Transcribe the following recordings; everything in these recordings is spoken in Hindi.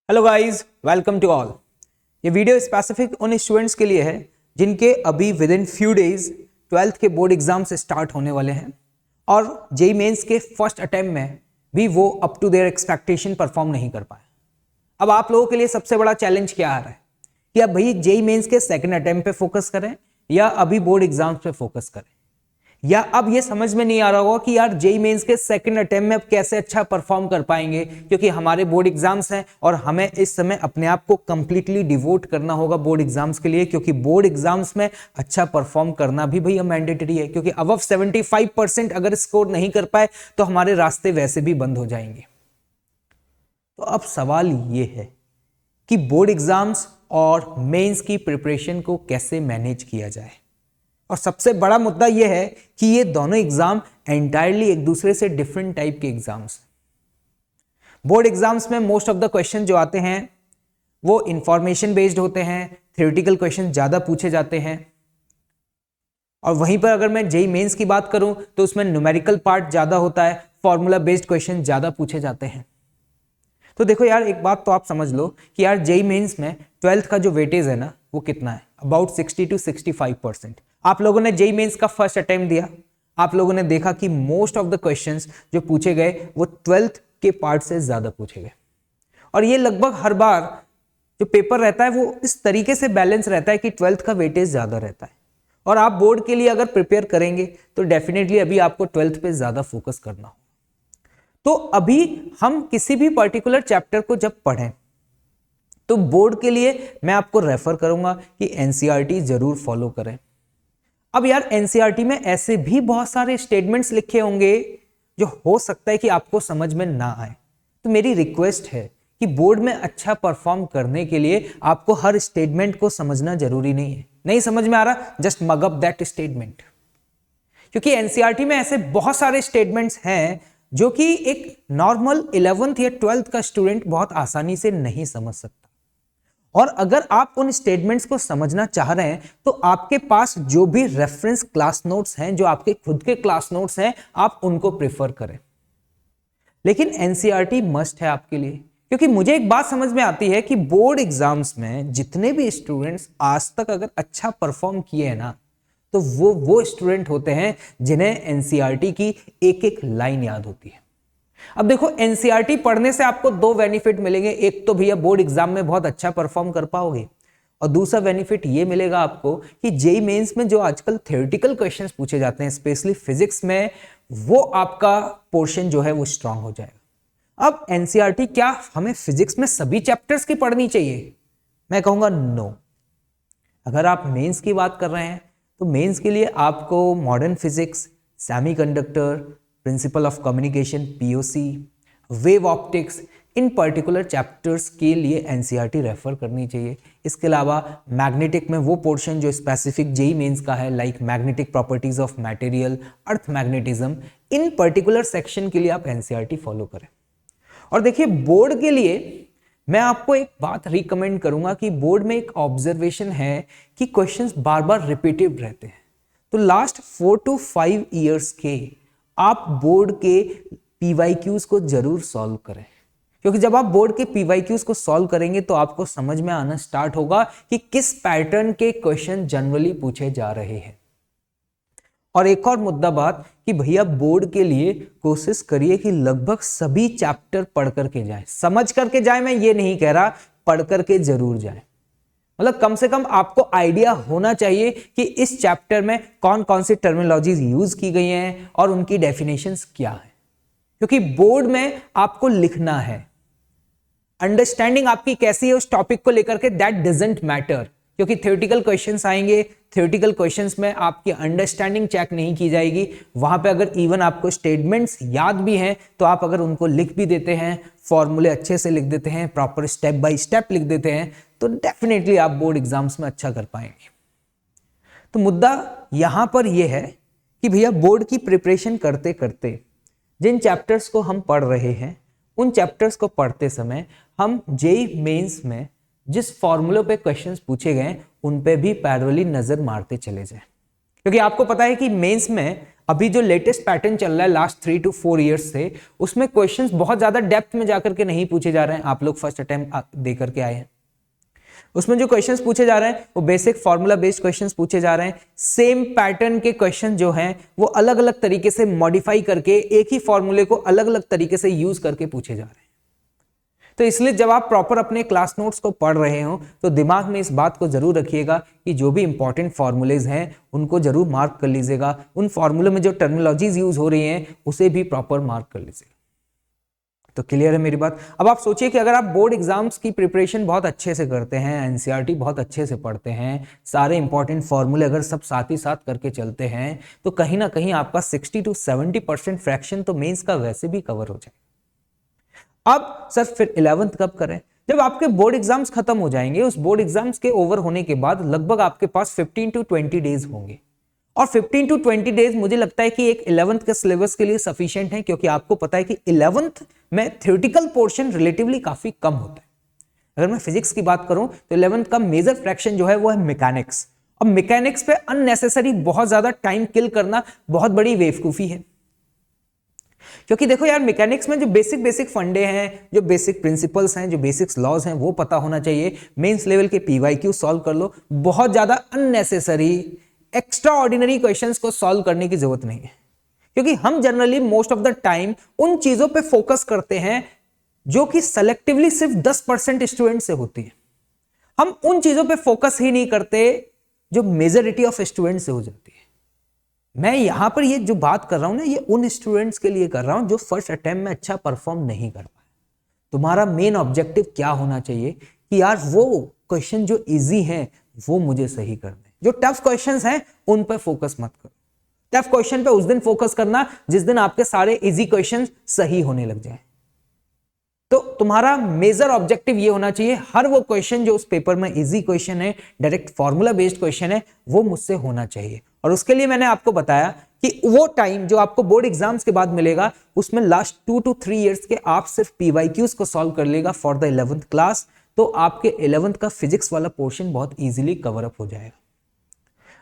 Hello guys, welcome to all. ये वीडियो स्पेसिफिक उन स्टूडेंट्स के लिए है जिनके अभी with in few days 12th के बोर्ड एग्जाम्स स्टार्ट होने वाले हैं और जेईई मेंस के फर्स्ट अटेम्प्ट में भी वो up to their expectation perform नहीं कर पाए। अब आप लोगों के लिए सबसे बड़ा चैलेंज क्या आ रहा है कि अब भाई जेईई मेंस के सेकंड अटेम्प्ट पे फोकस करें या अभी बोर्ड एग्जाम्स पे फोकस करें, या अब ये समझ में नहीं आ रहा होगा कि यार जेईई मेंस के सेकंड अटेम्प्ट में अब कैसे अच्छा परफॉर्म कर पाएंगे, क्योंकि हमारे बोर्ड एग्जाम्स हैं और हमें इस समय अपने आप को कंप्लीटली डिवोट करना होगा बोर्ड एग्जाम्स के लिए, क्योंकि बोर्ड एग्जाम्स में अच्छा परफॉर्म करना भी भैया मैंडेटरी है, क्योंकि अबव 75% अगर स्कोर नहीं कर पाए तो हमारे रास्ते वैसे भी बंद हो जाएंगे। तो अब सवाल ये है कि बोर्ड एग्जाम्स और मेंस की प्रिपरेशन को कैसे मैनेज किया जाए। और सबसे बड़ा मुद्दा यह है कि ये दोनों एग्जाम एंटायरली एक दूसरे से डिफरेंट टाइप के एग्जाम्स हैं। बोर्ड एग्जाम्स में मोस्ट ऑफ द क्वेश्चन जो आते हैं वो इंफॉर्मेशन बेस्ड होते हैं, थ्योरेटिकल क्वेश्चन ज्यादा पूछे जाते हैं। और वहीं पर अगर मैं जेईई मेंस की बात करूं तो उसमें न्यूमेरिकल पार्ट ज्यादा होता है, फॉर्मूला बेस्ड क्वेश्चन ज्यादा पूछे जाते हैं। तो देखो यार, एक बात तो आप समझ लो कि यार जेईई मेंस में 12th का जो वेटेज है ना वो कितना है, अबाउट 60 to 65%। आप लोगों ने जेईई मेंस का फर्स्ट अटेम्प्ट दिया, आप लोगों ने देखा कि मोस्ट ऑफ द क्वेश्चंस जो पूछे गए वो 12th के पार्ट से ज्यादा पूछे गए। और ये लगभग हर बार जो पेपर रहता है वो इस तरीके से बैलेंस रहता है कि 12th का वेटेज ज्यादा रहता है। और आप बोर्ड के लिए अगर प्रिपेयर करेंगे तो डेफिनेटली अभी आपको 12th पे ज्यादा फोकस करना हो। तो अभी हम किसी भी पर्टिकुलर चैप्टर को जब पढ़ें तो बोर्ड के लिए मैं आपको रेफर करूंगा कि एनसीईआरटी जरूर फॉलो करें। अब यार एनसीईआरटी में ऐसे भी बहुत सारे स्टेटमेंट्स लिखे होंगे जो हो सकता है कि आपको समझ में ना आए, तो मेरी रिक्वेस्ट है कि बोर्ड में अच्छा परफॉर्म करने के लिए आपको हर स्टेटमेंट को समझना जरूरी नहीं है। नहीं समझ में आ रहा, just mug up that statement, क्योंकि एनसीईआरटी में ऐसे बहुत सारे स्टेटमेंट्स हैं जो कि एक नॉर्मल 11th या 12th का स्टूडेंट बहुत आसानी से नहीं समझ सकता। और अगर आप उन स्टेटमेंट्स को समझना चाह रहे हैं तो आपके पास जो भी रेफरेंस क्लास नोट्स हैं, जो आपके खुद के क्लास नोट्स हैं, आप उनको प्रेफर करें। लेकिन एनसीईआरटी मस्ट है आपके लिए, क्योंकि मुझे एक बात समझ में आती है कि बोर्ड एग्जाम्स में जितने भी स्टूडेंट्स आज तक अगर अच्छा परफॉर्म किए हैं ना, तो वो स्टूडेंट होते हैं जिन्हें एनसीईआरटी की एक एक लाइन याद होती है। अब देखो, एनसीईआरटी पढ़ने से आपको दो बेनिफिट मिलेंगे। एक तो भैया बोर्ड एग्जाम में बहुत अच्छा परफॉर्म कर पाओगे, और दूसरा बेनिफिट ये मिलेगा आपको कि जेईई मेंस में जो आजकल थ्योरेटिकल क्वेश्चंस पूछे जाते हैं, स्पेशली फिजिक्स में, वो आपका पोर्शन जो है वो स्ट्रांग हो जाएगा। अब एनसीईआरटी क्या हमें फिजिक्स में सभी चैप्टर्स की पढ़नी चाहिए? मैं कहूंगा नो। अगर आप मेंस की बात कर रहे हैं तो मेंस के लिए आपको modern physics, semiconductor, principle of communication POC, wave optics, in particular chapters के लिए एनसीईआरटी रेफर करनी चाहिए। इसके अलावा मैग्नेटिक में वो पोर्शन जो स्पेसिफिक जेईई मेंस का है, like magnetic properties of material, earth magnetism, in particular section के लिए आप एनसीईआरटी फॉलो करें। और देखिए, बोर्ड के लिए मैं आपको एक बात रिकमेंड करूंगा कि बोर्ड में एक ऑब्जर्वेशन है कि क्वेश्चंस बार बार रिपीटिव रहते हैं। तो लास्ट 4 to 5 इयर्स के आप बोर्ड के पीवाईक्यूज को जरूर सॉल्व करें, क्योंकि जब आप बोर्ड के पीवाईक्यूज को सॉल्व करेंगे तो आपको समझ में आना स्टार्ट होगा कि किस पैटर्न के क्वेश्चन जनरली पूछे जा रहे हैं। और एक और मुद्दा बात कि भैया बोर्ड के लिए कोशिश करिए कि लगभग सभी चैप्टर पढ़ करके जाएं। समझ करके जाएं, मैं ये नहीं कह रहा, पढ़ करके जरूर जाएं। मतलब कम से कम आपको आइडिया होना चाहिए कि इस चैप्टर में कौन कौन सी टर्मिनोलॉजीज यूज की गई हैं और उनकी डेफिनेशंस क्या है, क्योंकि बोर्ड में आपको लिखना है। अंडरस्टैंडिंग आपकी कैसी है उस टॉपिक को लेकर के, दैट डजंट मैटर, क्योंकि थ्योरेटिकल क्वेश्चंस आएंगे, थ्योरेटिकल क्वेश्चंस में आपकी अंडरस्टैंडिंग चेक नहीं की जाएगी। वहां पे अगर इवन आपको स्टेटमेंट्स याद भी हैं तो आप अगर उनको लिख भी देते हैं, फॉर्मूले अच्छे से लिख देते हैं, प्रॉपर स्टेप बाय स्टेप लिख देते हैं, तो डेफिनेटली आप बोर्ड एग्जाम्स में अच्छा कर पाएंगे। तो मुद्दा यहां पर यह है कि भैया बोर्ड की प्रिपरेशन करते करते जिन चैप्टर्स को हम पढ़ रहे हैं, उन चैप्टर्स को पढ़ते समय हम जेईई मेंस में जिस फॉर्मूले पे क्वेश्चंस पूछे गए उन पे भी पैरेलली नजर मारते चले जाएं, क्योंकि आपको पता है कि मेंस में अभी जो लेटेस्ट पैटर्न चल रहा है लास्ट 3 to 4 ईयर्स से, उसमें क्वेश्चंस बहुत ज्यादा डेप्थ में जाकर के नहीं पूछे जा रहे हैं। आप लोग फर्स्ट अटेम्प्ट दे करके आए हैं, उसमें जो क्वेश्चंस पूछे जा रहे हैं वो बेसिक फार्मूला बेस्ड क्वेश्चंस पूछे जा रहे हैं। सेम पैटर्न के क्वेश्चन जो हैं वो अलग अलग तरीके से मॉडिफाई करके एक ही फॉर्मूले को अलग अलग तरीके से यूज करके पूछे जा रहे हैं। तो इसलिए जब आप प्रॉपर अपने क्लास नोट्स को पढ़ रहे हो तो दिमाग में इस बात को जरूर रखिएगा कि जो भी इंपॉर्टेंट फॉर्मूलेज हैं उनको जरूर मार्क कर लीजिएगा। उन फॉर्मूले में जो टर्मिनोलॉजीज यूज हो रही हैं उसे भी प्रॉपर मार्क कर लीजिएगा। तो क्लियर है मेरी बात। अब आप सोचिए कि अगर आप बोर्ड एग्जाम्स की प्रिपरेशन बहुत अच्छे से करते हैं, एनसीईआरटी बहुत अच्छे से पढ़ते हैं, सारे इंपॉर्टेंट फॉर्मूले अगर सब साथ ही साथ करके चलते हैं, तो कहीं ना कहीं आपका 60 to 70% फ्रैक्शन तो मेंस का वैसे भी कवर हो जाए। अब सर फिर 11th कब करें? जब आपके बोर्ड एग्जाम्स खत्म हो जाएंगे, उस बोर्ड एग्जाम्स के ओवर होने के बाद लगभग आपके पास 15 to 20 डेज होंगे, और 15 to 20 डेज मुझे लगता है कि एक 11th के सिलेबस के लिए सफिशिएंट है, क्योंकि आपको पता है कि 11th में थ्योरेटिकल पोर्शन रिलेटिवली काफी कम होता है। अगर मैं फिजिक्स की बात करूं तो 11th का मेजर फ्रैक्शन जो है वो है मैकेनिक्स। अब मैकेनिक्स पे अननेसेसरी बहुत ज्यादा टाइम किल करना बहुत बड़ी बेवकूफी है, क्योंकि देखो यार मैकेनिक्स में जो बेसिक फंडे हैं, जो बेसिक प्रिंसिपल्स हैं, जो बेसिक्स लॉज हैं वो पता होना चाहिए। मेंस लेवल के पीवाईक्यू सॉल्व कर लो, बहुत ज्यादा अननेसेसरी एक्स्ट्रा ऑर्डिनरी क्वेश्चंस को सॉल्व करने की जरूरत नहीं है, क्योंकि हम generally most of the time उन चीजों पे फोकस करते हैं जो कि सेलेक्टिवली सिर्फ 10% स्टूडेंट से होती है। हम उन चीजों पे फोकस ही नहीं करते जो मेजॉरिटी ऑफ स्टूडेंट से हो जाती है। मैं यहां पर ये जो बात कर रहा हूं ना, ये उन स्टूडेंट्स के लिए कर रहा हूं जो फर्स्ट अटेम्प्ट में अच्छा परफॉर्म नहीं कर पाए। तुम्हारा मेन ऑब्जेक्टिव क्या होना चाहिए कि यार वो क्वेश्चन जो इजी हैं वो मुझे सही कर दें, जो टफ क्वेश्चंस हैं उन पर फोकस मत करो। टफ क्वेश्चन पे उस दिन फोकस करना जिस दिन आपके सारे इजी क्वेश्चन सही होने लग जाए। तो तुम्हारा मेजर ऑब्जेक्टिव ये होना चाहिए, हर वो क्वेश्चन जो उस पेपर में इजी क्वेश्चन है, डायरेक्ट फॉर्मूला बेस्ड क्वेश्चन है, वो मुझसे होना चाहिए। और उसके लिए मैंने आपको बताया कि वो टाइम जो आपको बोर्ड एग्जाम्स के बाद मिलेगा उसमें लास्ट 2 to 3 इयर्स के आप सिर्फ पीवाईक्यूज को सॉल्व कर लेगा फॉर द 11th क्लास, तो आपके 11th का फिजिक्स वाला पोर्शन बहुत इजीली कवर अप हो जाएगा।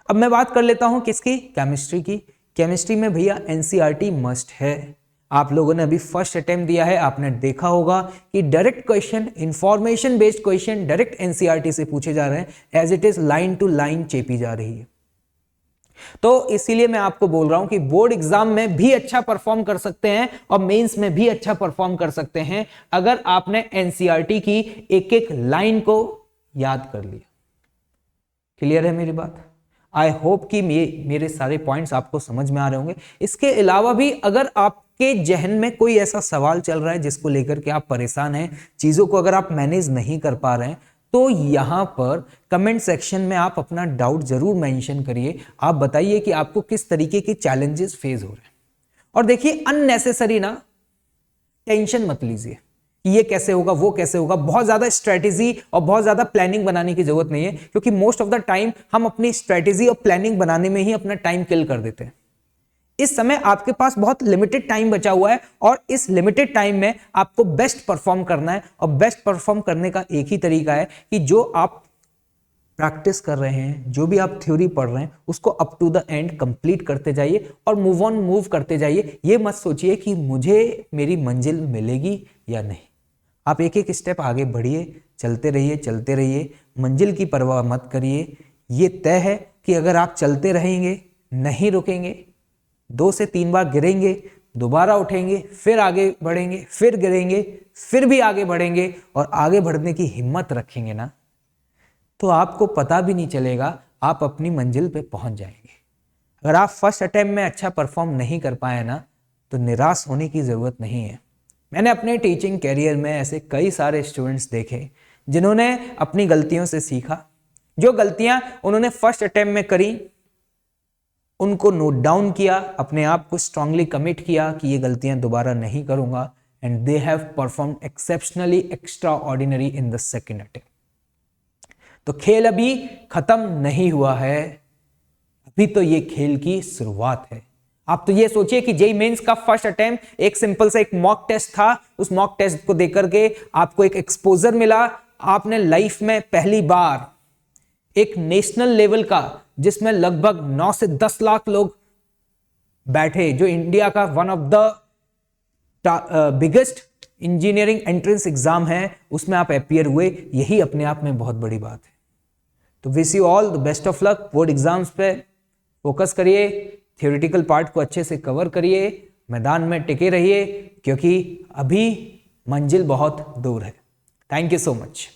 अब मैं बात कर लेता हूं किसकी, केमिस्ट्री की। केमिस्ट्री में भैया एनसीईआरटी मस्ट है। आप लोगों ने अभी फर्स्ट अटेम्प्ट दिया है, आपने देखा होगा कि direct question, information based question direct NCERT से पूछे जा रहे हैं, as it is line to line चेपी जा रही है। तो इसीलिए मैं आपको बोल रहा हूं कि बोर्ड एग्जाम में भी अच्छा परफॉर्म कर सकते हैं और मेंस में भी अच्छा परफॉर्म कर सकते हैं अगर आपने एनसीईआरटी की एक एक लाइन को याद कर लिया। क्लियर है मेरी बात? आई होप कि मेरे सारे पॉइंट्स आपको समझ में आ रहे होंगे। इसके अलावा भी अगर आपके जहन में कोई ऐसा सवाल चल रहा है जिसको लेकर के आप परेशान हैं, चीजों को अगर आप मैनेज नहीं कर पा रहे हैं, तो यहां पर कमेंट सेक्शन में आप अपना डाउट जरूर मेंशन करिए। आप बताइए कि आपको किस तरीके के चैलेंजेस फेस हो रहे हैं। और देखिए अननेसेसरी ना टेंशन मत लीजिए, ये कैसे होगा वो कैसे होगा, बहुत ज्यादा स्ट्रेटेजी और बहुत ज्यादा प्लानिंग बनाने की जरूरत नहीं है, क्योंकि मोस्ट ऑफ द टाइम हम अपनी स्ट्रेटेजी और प्लानिंग बनाने में ही अपना टाइम किल कर देते हैं। इस समय आपके पास बहुत लिमिटेड टाइम बचा हुआ है और इस लिमिटेड टाइम में आपको बेस्ट परफॉर्म करना है, और बेस्ट परफॉर्म करने का एक ही तरीका है कि जो आप प्रैक्टिस कर रहे हैं, जो भी आप थ्योरी पढ़ रहे हैं, उसको up to the end complete करते जाइए और मूव ऑन मूव करते जाइए। ये मत सोचिए कि मुझे मेरी मंजिल मिलेगी या नहीं। आप एक एक स्टेप आगे बढ़िए, चलते रहिए, मंजिल की परवाह मत करिए। ये तय है कि अगर आप चलते रहेंगे, नहीं रुकेंगे, 2 से 3 बार गिरेंगे, दोबारा उठेंगे, फिर आगे बढ़ेंगे, फिर गिरेंगे, फिर भी आगे बढ़ेंगे और आगे बढ़ने की हिम्मत रखेंगे ना, तो आपको पता भी नहीं चलेगा, आप अपनी मंजिल पे पहुंच जाएंगे। अगर आप फर्स्ट अटेम्प्ट में अच्छा परफॉर्म नहीं कर पाए ना, तो निराश होने की जरूरत नहीं है। मैंने अपने टीचिंग कैरियर में ऐसे कई सारे स्टूडेंट्स देखे जिन्होंने अपनी गलतियों से सीखा। जो गलतियां उन्होंने फर्स्ट अटेम्प्ट में करी उनको नोट डाउन किया, अपने आप को स्ट्रांगली कमिट किया कि ये गलतियां दोबारा नहीं करूंगा, and they have performed exceptionally extra ordinary in the second attempt. तो खेल अभी खत्म नहीं हुआ है, अभी तो ये खेल की शुरुआत है। आप तो ये सोचिए कि जेईई मेंस का फर्स्ट अटेम्प्ट एक सिंपल सा एक मॉक टेस्ट था। उस मॉक टेस्ट को देकर के आपको एक एक्सपोजर मिला। आपने लाइफ में पहली बार एक नेशनल लेवल का, जिसमें लगभग 9 से 10 लाख लोग बैठे, जो इंडिया का one of the biggest engineering entrance exam है, उसमें आप अपीयर हुए, यही अपने आप में बहुत बड़ी बात है। तो wish you all the best of luck. Board exams पे फोकस करिए, थियोरेटिकल पार्ट को अच्छे से कवर करिए, मैदान में टिके रहिए, क्योंकि अभी मंजिल बहुत दूर है। Thank you so much.